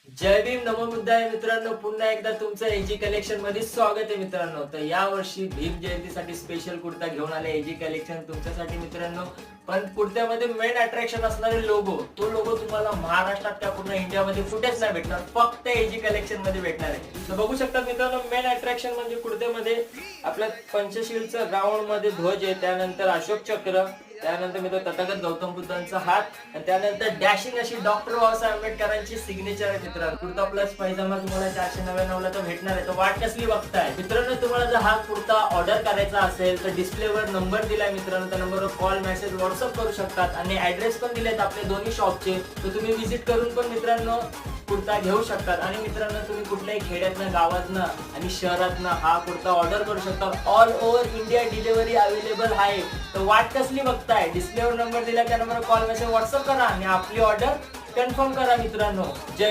जय भीम नमो बुद्धाय मित्रांनो, पुन्हा एकदा तुमचं एजी कलेक्शन मध्ये स्वागत आहे मित्रांनो. तर या वर्षी भीम जयंतीसाठी स्पेशल कुर्ता घेऊन आले एजी कलेक्शन तुमच्यासाठी मित्रांनो. पण कुर्त्यामध्ये मेन अट्रॅक्शन असणारे लोगो, तो लोगो तुम्हाला महाराष्ट्रात त्या पूर्ण इंडियामध्ये कुठेच नाही भेटणार, फक्त एजी कलेक्शन मध्ये भेटणार आहे. तर बघू शकता मित्रांनो, मेन अट्रॅक्शन म्हणजे कुर्त्यामध्ये आपल्या पंचशीलचं राऊंड मध्ये ध्वज आहे, त्यानंतर अशोक चक्र, त्यानंतर मी तो तथागत गौतम बुद्धांचा हात, आणि त्यानंतर डॅशिंग अशी डॉक्टर बाबासाहेब आंबेडकरांची सिग्नेचर आहे मित्रांनो. कुर्ता प्लस पायजामा तुम्हाला 499 ला तो भेटणार आहे. तर वाट कसली बघताय मित्रांनो? तुम्हाला जर हा कुर्ता ऑर्डर करायचा असेल तर डिस्प्लेवर नंबर दिलाय मित्रांनो, त्या नंबरवर कॉल मेसेज व्हॉट्सअप करू शकतात आणि ऍड्रेस पण दिलेत आपले दोन्ही शॉपचे. तर तुम्ही विजिट करून पण मित्रांनो कुर्ता घेऊ शकतात. आणि मित्रांनो तुम्ही कुठल्याही खेड्यातनं, गावातनं आणि शहरातनं हा कुर्ता ऑर्डर करू शकता. All over India delivery available आहे. तर वाट कसली बघताय? डिस्प्लेवर नंबर दिला, त्या नंबरवर कॉल मेसेज व्हॉट्सअप करा आणि आपली ऑर्डर कन्फर्म करा मित्रांनो. जय